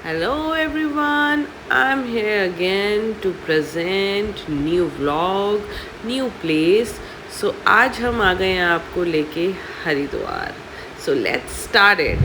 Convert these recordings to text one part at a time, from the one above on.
Hello everyone, I'm here again to present new vlog, new place. So आज हम आ गए हैं आपको लेके Haridwar. So let's start it.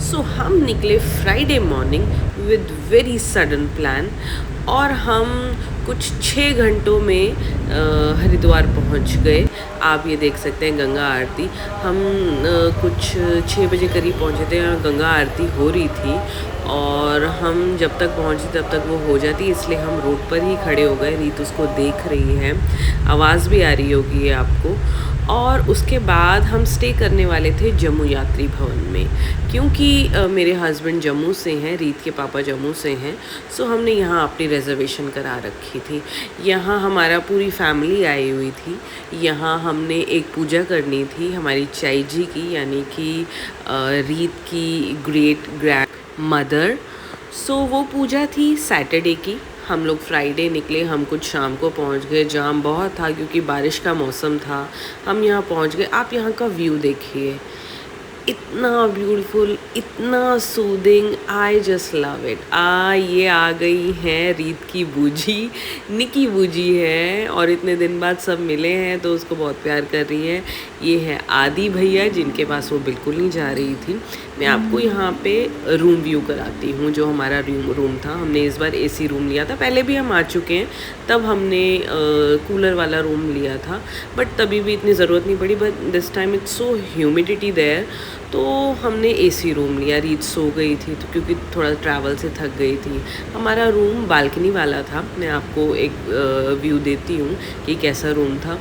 So हम निकले Friday morning with very sudden plan और हम कुछ 6 घंटों में हरिद्वार पहुंच गए. आप ये देख सकते हैं गंगा आरती. हम कुछ 6 बजे करीब पहुंचे थे और गंगा आरती हो रही थी और हम जब तक पहुंचे तब तक वो हो जाती, इसलिए हम रोड पर ही खड़े हो गए. रीत उसको देख रही है, आवाज़ भी आ रही होगी ये आपको. और उसके बाद हम स्टे करने वाले थे जम्मू यात्री भवन में, क्योंकि मेरे हस्बैंड जम्मू से हैं, रीत के पापा जम्मू से हैं. सो हमने यहाँ अपनी रिजर्वेशन करा रखी थी. यहाँ हमारा पूरी फैमिली आई हुई थी. यहाँ हमने एक पूजा करनी थी हमारी चाई जी की, यानी कि रीत की ग्रेट ग्रैंड मदर. सो वो पूजा थी सैटरडे की. हम लोग फ्राइडे निकले, हम कुछ शाम को पहुंच गए. जाम बहुत था क्योंकि बारिश का मौसम था. हम यहाँ पहुंच गए. आप यहाँ का व्यू देखिए, इतना ब्यूटीफुल, इतना soothing. I just love it. ये आ गई हैं रीत की बूजी, निकी बूजी है, और इतने दिन बाद सब मिले हैं तो उसको बहुत प्यार कर रही है. ये है आदि भैया, जिनके पास वो बिल्कुल नहीं जा रही थी. मैं आपको यहाँ पे रूम व्यू कराती हूँ. जो हमारा रूम था, हमने इस बार एसी रूम लिया था. पहले भी हम आ चुके हैं, तब हमने कूलर वाला रूम लिया था, बट तभी भी इतनी ज़रूरत नहीं पड़ी. But this time it's so humidity there, तो हमने एसी रूम लिया. रीत सो गई थी तो, क्योंकि थोड़ा ट्रैवल से थक गई थी. हमारा रूम बालकनी वाला था. मैं आपको एक व्यू देती हूँ कि कैसा रूम था.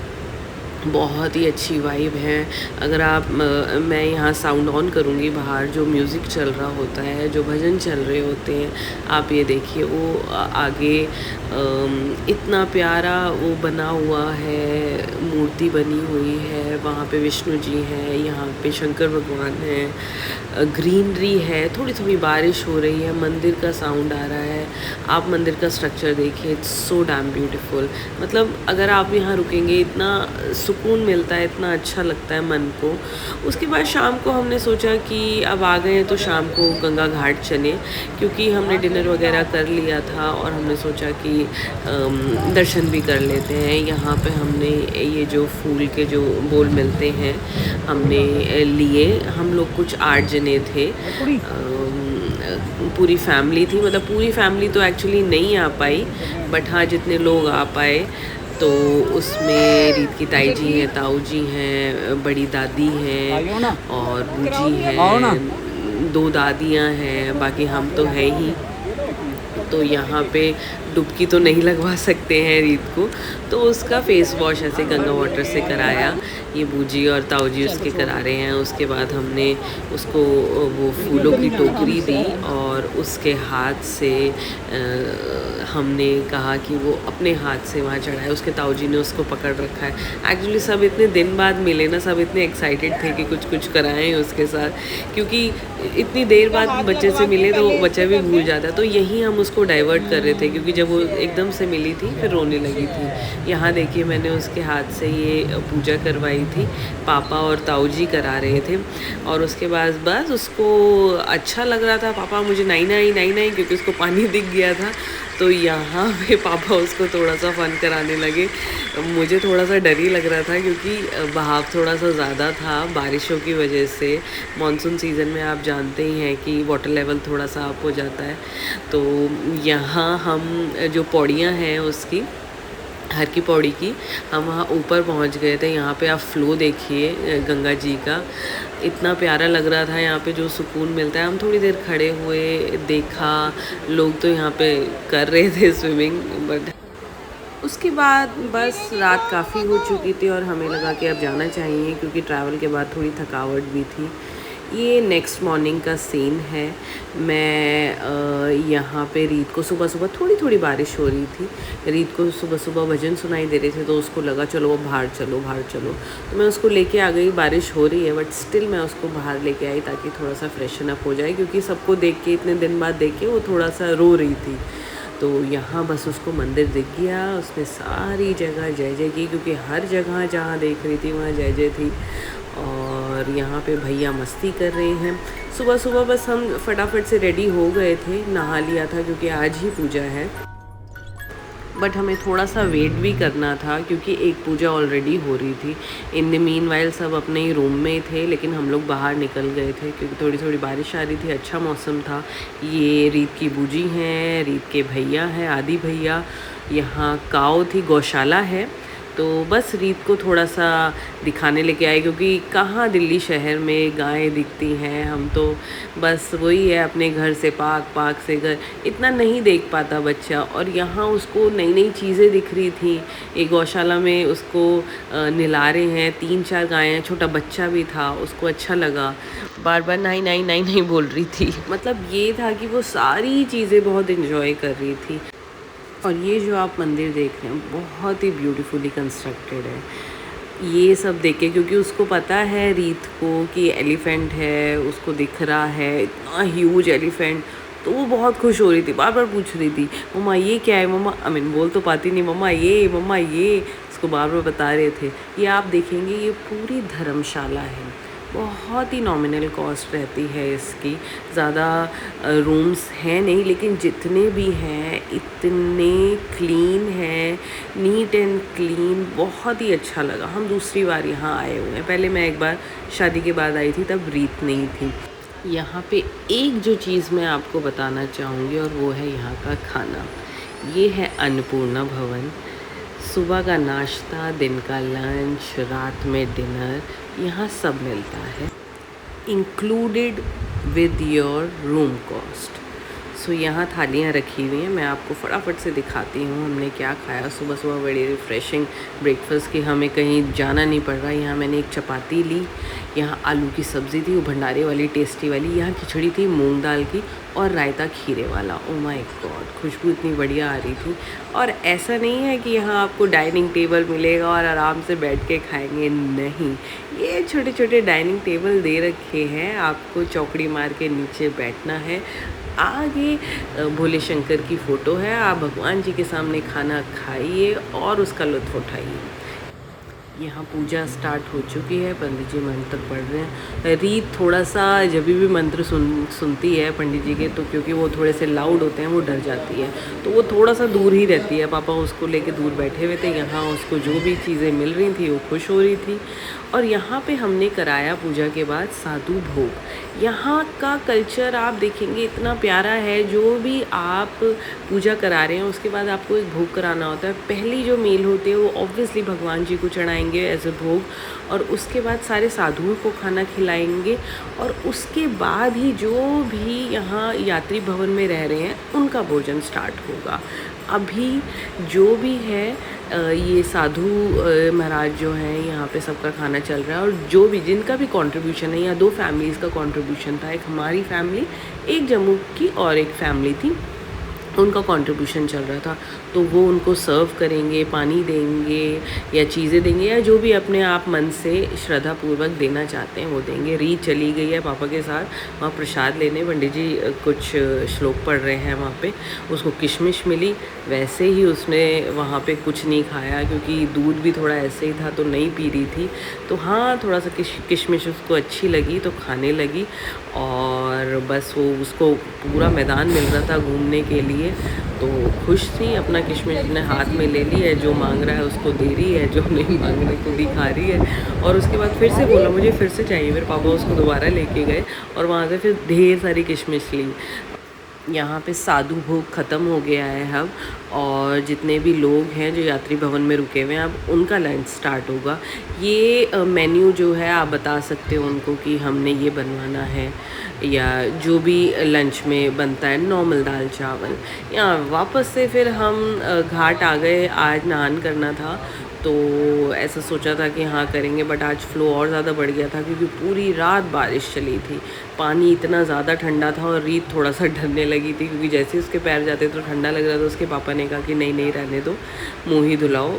बहुत ही अच्छी वाइब है. अगर आप मैं यहाँ साउंड ऑन करूँगी, बाहर जो म्यूज़िक चल रहा होता है, जो भजन चल रहे होते हैं, आप ये देखिए. वो आगे इतना प्यारा वो बना हुआ है, मूर्ति बनी हुई है. वहाँ पे विष्णु जी हैं, यहाँ पे शंकर भगवान हैं, ग्रीनरी है, थोड़ी थोड़ी बारिश हो रही है, मंदिर का साउंड आ रहा है. आप मंदिर का स्ट्रक्चर देखिए, इट्स सो डैम ब्यूटीफुल. मतलब अगर आप यहाँ रुकेंगे, इतना सुकून मिलता है, इतना अच्छा लगता है मन को. उसके बाद शाम को हमने सोचा कि अब आ गए हैं तो शाम को गंगा घाट चलें, क्योंकि हमने डिनर वगैरह कर लिया था और हमने सोचा कि दर्शन भी कर लेते हैं. यहाँ पे हमने ये जो फूल के जो बोल मिलते हैं, हमने लिए. हम लोग कुछ 8 जने थे. पूरी फैमिली थी. मतलब पूरी फैमिली तो एक्चुअली नहीं आ पाई, बट हाँ जितने लोग आ पाए. तो उसमें रीत की ताई जी हैं, ताऊ जी हैं, बड़ी दादी हैं और बूजी हैं, 2 दादियाँ हैं, बाकी हम तो हैं ही. तो यहाँ पे डुबकी तो नहीं लगवा सकते हैं रीत को, तो उसका फेस वॉश ऐसे गंगा वाटर से कराया. ये बूजी और ताऊ जी उसके करा रहे हैं. उसके बाद हमने उसको वो फूलों की टोकरी दी और उसके हाथ से हमने कहा कि वो अपने हाथ से वहाँ चढ़ाए. उसके ताऊ जी ने उसको पकड़ रखा है. एक्चुअली सब इतने दिन बाद मिले ना, सब इतने एक्साइटेड थे कि कुछ कुछ कराएं उसके साथ, क्योंकि इतनी देर बाद बच्चे से मिले तो बच्चा भी भूल जाता है. तो यहीं हम उसको डाइवर्ट कर रहे थे, क्योंकि जब वो एकदम से मिली थी फिर रोने लगी थी. यहाँ देखिए, मैंने उसके हाथ से ये पूजा करवाई थी. पापा और ताऊ जी करा रहे थे. और उसके बाद बस उसको अच्छा लग रहा था. पापा मुझे नहीं नहीं नहीं नहीं, क्योंकि उसको पानी दिख गया था. तो यहाँ पे पापा उसको थोड़ा सा फ़न कराने लगे. मुझे थोड़ा सा डर ही लग रहा था, क्योंकि बहाव थोड़ा सा ज़्यादा था बारिशों की वजह से. मॉनसून सीज़न में आप जानते ही हैं कि वाटर लेवल थोड़ा सा अप हो जाता है. तो यहाँ हम जो पौड़ियाँ हैं उसकी, हर की पौड़ी की, हम वहाँ ऊपर पहुँच गए थे. यहाँ पे आप फ्लो देखिए गंगा जी का, इतना प्यारा लग रहा था. यहाँ पे जो सुकून मिलता है. हम थोड़ी देर खड़े हुए, देखा. लोग तो यहाँ पे कर रहे थे स्विमिंग, बट उसके बाद बस रात काफ़ी हो चुकी थी और हमें लगा कि अब जाना चाहिए, क्योंकि ट्रैवल के बाद थोड़ी थकावट भी थी. ये नेक्स्ट मॉर्निंग का सीन है. मैं यहाँ पे रीत को सुबह सुबह थोड़ी थोड़ी बारिश हो रही थी. रीत को सुबह सुबह भजन सुनाई दे रहे थे, तो उसको लगा चलो वो बाहर चलो बाहर चलो. तो मैं उसको लेके आ गई. बारिश हो रही है बट स्टिल मैं उसको बाहर लेके आई, ताकि थोड़ा सा फ्रेशन अप हो जाए, क्योंकि सबको देख के, इतने दिन बाद देख के वो थोड़ा सा रो रही थी. तो यहाँ बस उसको मंदिर दिख गया. उसने सारी जगह जय जय की, क्योंकि हर जगह जहाँ देख रही थी वहाँ जय जय थी. और और यहाँ पे भैया मस्ती कर रहे हैं। सुबह सुबह बस हम फटाफट से रेडी हो गए थे, नहा लिया था क्योंकि आज ही पूजा है। बट हमें थोड़ा सा वेट भी करना था क्योंकि एक पूजा ऑलरेडी हो रही थी। इन द मीन वाइल सब अपने ही रूम में थे, लेकिन हम लोग बाहर निकल गए थे क्योंकि थोड़ी थोड़ी बारिश आ रही थी, अच्छा मौसम था। ये रीत की बूजी हैं, रीत के भैया हैं, आदि भैया। यहाँ काऊ थी, गौशाला है, तो बस रीत को थोड़ा सा दिखाने लेके आए क्योंकि कहाँ दिल्ली शहर में गायें दिखती हैं। हम तो बस वही है, अपने घर से पार्क से घर, इतना नहीं देख पाता बच्चा। और यहाँ उसको नई नई चीज़ें दिख रही थी। एक गौशाला में उसको नहला रहे हैं, 3-4 गायें, छोटा बच्चा भी था, उसको अच्छा लगा, बार बार नाई नाई नाई नहीं बोल रही थी। मतलब ये था कि वो सारी चीज़ें बहुत इन्जॉय कर रही थी। और ये जो आप मंदिर देख रहे हैं बहुत ही ब्यूटीफुली कंस्ट्रक्टेड है। ये सब देखे क्योंकि उसको पता है रीत को कि एलिफेंट है, उसको दिख रहा है इतना ह्यूज एलिफेंट, तो वो बहुत खुश हो रही थी, बार बार पूछ रही थी मम्मा ये क्या है, मम्मा बोल तो पाती नहीं, मम्मा ये उसको बार बार बता रहे थे। ये आप देखेंगे ये पूरी धर्मशाला है, बहुत ही नॉमिनल कॉस्ट रहती है इसकी, ज़्यादा रूम्स हैं नहीं, लेकिन जितने भी हैं इतने क्लीन हैं, नीट एंड क्लीन, बहुत ही अच्छा लगा। हम दूसरी बार यहाँ आए हुए हैं, पहले मैं एक बार शादी के बाद आई थी, तब रीत नहीं थी। यहाँ पे एक जो चीज़ मैं आपको बताना चाहूँगी और वो है यहाँ का खाना। ये है अन्नपूर्णा भवन। सुबह का नाश्ता, दिन का लंच, रात में डिनर, यहाँ सब मिलता है, included with your room cost. So यहाँ थालियाँ रखी हुई हैं, मैं आपको फटाफट से दिखाती हूँ हमने क्या खाया। सुबह सुबह बड़ी रिफ़्रेशिंग ब्रेकफास्ट की, हमें कहीं जाना नहीं पड़ रहा। यहाँ मैंने एक चपाती ली, यहाँ आलू की सब्ज़ी थी, वो भंडारे वाली टेस्टी वाली, यहाँ खिचड़ी थी मूंग दाल की, और रायता खीरे वाला। ओ माय गॉड, खुशबू इतनी बढ़िया आ रही थी। और ऐसा नहीं है कि यहाँ आपको डाइनिंग टेबल मिलेगा और आराम से बैठ के खाएंगे, नहीं, ये छोटे छोटे डाइनिंग टेबल दे रखे हैं, आपको चौकड़ी मार के नीचे बैठना है। आगे भोले शंकर की फ़ोटो है, आप भगवान जी के सामने खाना खाइए और उसका लुत्फ़ उठाइए। यहाँ पूजा स्टार्ट हो चुकी है, पंडित जी मंत्र पढ़ रहे हैं। रीत थोड़ा सा जब भी मंत्र सुनती है पंडित जी के, तो क्योंकि वो थोड़े से लाउड होते हैं वो डर जाती है, तो वो थोड़ा सा दूर ही रहती है। पापा उसको लेके दूर बैठे हुए थे, यहाँ उसको जो भी चीज़ें मिल रही थी वो खुश हो रही थी। और यहाँ पे हमने कराया पूजा के बाद साधु भोग। यहाँ का कल्चर आप देखेंगे इतना प्यारा है, जो भी आप पूजा करा रहे हैं उसके बाद आपको एक भोग कराना होता है। पहली जो मील होती है वो ऑब्वियसली भगवान जी को चढ़ाएंगे एज अ भोग, और उसके बाद सारे साधुओं को खाना खिलाएंगे, और उसके बाद ही जो भी यहाँ यात्री भवन में रह रहे हैं उनका भोजन स्टार्ट होगा। अभी जो भी है ये साधु महाराज जो हैं यहाँ पे सबका खाना चल रहा है, और जो भी जिनका भी कंट्रीब्यूशन है, यहाँ 2 फैमिलीज़ का कंट्रीब्यूशन था, एक हमारी फैमिली, एक जम्मू की और एक फैमिली थी, उनका कंट्रीब्यूशन चल रहा था। तो वो उनको सर्व करेंगे, पानी देंगे या चीज़ें देंगे, या जो भी अपने आप मन से श्रद्धापूर्वक देना चाहते हैं वो देंगे। रीत चली गई है पापा के साथ वहाँ प्रसाद लेने, पंडित जी कुछ श्लोक पढ़ रहे हैं वहाँ पे, उसको किशमिश मिली। वैसे ही उसने वहाँ पे कुछ नहीं खाया क्योंकि दूध भी थोड़ा ऐसे ही था तो नहीं पी रही थी, तो हाँ थोड़ा सा किशमिश उसको अच्छी लगी तो खाने लगी। और बस वो उसको पूरा मैदान मिल रहा था घूमने के लिए, तो खुश थी, अपना किशमिश ने हाथ में ले ली है, जो मांग रहा है उसको दे रही है, जो नहीं मांगने को भी खा रही है। और उसके बाद फिर से बोला मुझे फिर से चाहिए, फिर पापा उसको दोबारा लेके गए और वहाँ से फिर ढेर सारी किशमिश ली। यहाँ पे साधु भोग ख़त्म हो गया है अब, और जितने भी लोग हैं जो यात्री भवन में रुके हुए हैं अब उनका लंच स्टार्ट होगा। ये मेन्यू जो है आप बता सकते हो उनको कि हमने ये बनवाना है, या जो भी लंच में बनता है, नॉर्मल दाल चावल। यहाँ वापस से फिर हम घाट आ गए, आज नहान करना था, तो ऐसा सोचा था कि हाँ करेंगे, बट आज फ्लो और ज़्यादा बढ़ गया था क्योंकि पूरी रात बारिश चली थी, पानी इतना ज़्यादा ठंडा था, और रीत थोड़ा सा डरने लगी थी क्योंकि जैसे ही उसके पैर जाते तो ठंडा लग रहा था। उसके पापा ने कहा कि नहीं नहीं रहने दो, मुँह ही धुलाओ,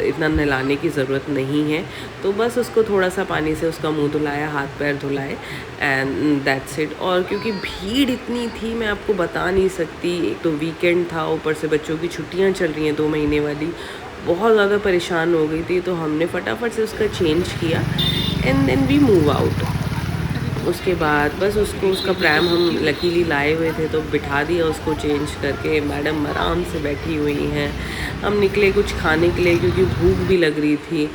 इतना नहलाने की ज़रूरत नहीं है। तो बस उसको थोड़ा सा पानी से उसका मुँह धुलाया, हाथ पैर धुलाए, एंड दैट्स इट। और क्योंकि भीड़ इतनी थी मैं आपको बता नहीं सकती, एक तो वीकेंड था, ऊपर से बच्चों की छुट्टियाँ चल रही हैं 2 महीने वाली, बहुत ज़्यादा परेशान हो गई थी, तो हमने फटाफट से उसका चेंज किया। And then we move out. उसके बाद बस उसको उसका प्रैम हम लकीली लाए हुए थे तो बिठा दिया उसको चेंज करके। मैडम आराम से बैठी हुई हैं। हम निकले कुछ खाने के लिए क्योंकि भूख भी लग रही थी,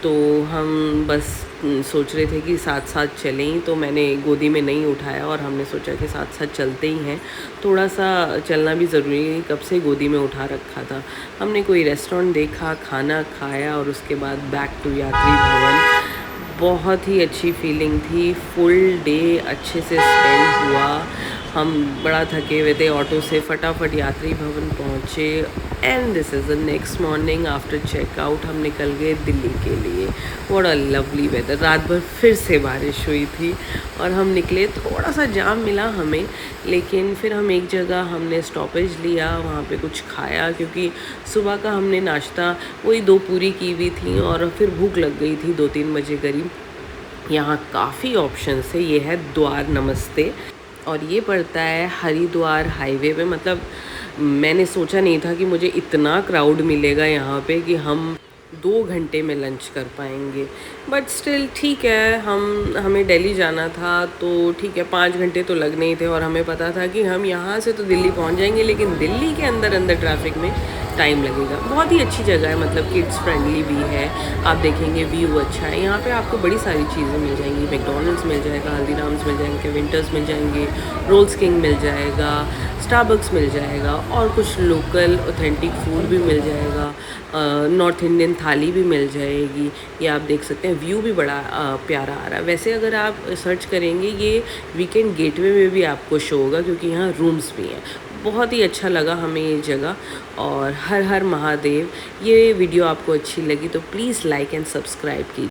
तो हम बस सोच रहे थे कि साथ साथ चलें, तो मैंने गोदी में नहीं उठाया और हमने सोचा कि साथ साथ चलते ही हैं, थोड़ा सा चलना भी ज़रूरी है, कब से गोदी में उठा रखा था। हमने कोई रेस्टोरेंट देखा, खाना खाया और उसके बाद बैक टू यात्री भवन। बहुत ही अच्छी फीलिंग थी, फुल डे अच्छे से स्पेंड हुआ। हम बड़ा थके हुए थे, ऑटो से फटाफट यात्री भवन पहुँचे and this is the next morning after checkout हम निकल गए दिल्ली के लिए। What a lovely weather. रात भर फिर से बारिश हुई थी और हम निकले, थोड़ा सा जाम मिला हमें, लेकिन फिर हम एक जगह हमने स्टॉपेज लिया, वहाँ पे कुछ खाया क्योंकि सुबह का हमने नाश्ता वही 2 पूरी की हुई थी और फिर भूख लग गई थी 2-3 बजे करीब। यहाँ काफ़ी ऑप्शंस है। ये है द्वार नमस्ते और ये पड़ता है हरिद्वार हाईवे पे। मतलब मैंने सोचा नहीं था कि मुझे इतना क्राउड मिलेगा यहाँ पे कि हम 2 घंटे में लंच कर पाएंगे, बट स्टिल ठीक है। हमें दिल्ली जाना था तो ठीक है, 5 घंटे तो लगने ही थे और हमें पता था कि हम यहाँ से तो दिल्ली पहुँच जाएंगे, लेकिन दिल्ली के अंदर अंदर ट्रैफिक में टाइम लगेगा। बहुत ही अच्छी जगह है, मतलब किड्स फ्रेंडली भी है। आप देखेंगे व्यू अच्छा है। यहाँ पे आपको बड़ी सारी चीज़ें मिल जाएंगी, मैकडॉनल्ड्स मिल जाएगा, हल्दीराम्स मिल जाएंगे, विंटर्स मिल जाएंगे, रोल्स किंग मिल जाएगा, स्टारबक्स मिल जाएगा और कुछ लोकल ऑथेंटिक फूड भी मिल जाएगा। नॉर्थ इंडियन थाली भी मिल जाएगी। ये आप देख सकते हैं, व्यू भी बड़ा प्यारा आ रहा है। वैसे अगर आप सर्च करेंगे ये वीकेंड गेटवे में भी आपको शो होगा क्योंकि यहाँ रूम्स भी हैं। बहुत ही अच्छा लगा हमें ये जगह। और हर हर महादेव। ये वीडियो आपको अच्छी लगी तो प्लीज़ लाइक एंड सब्सक्राइब कीजिए।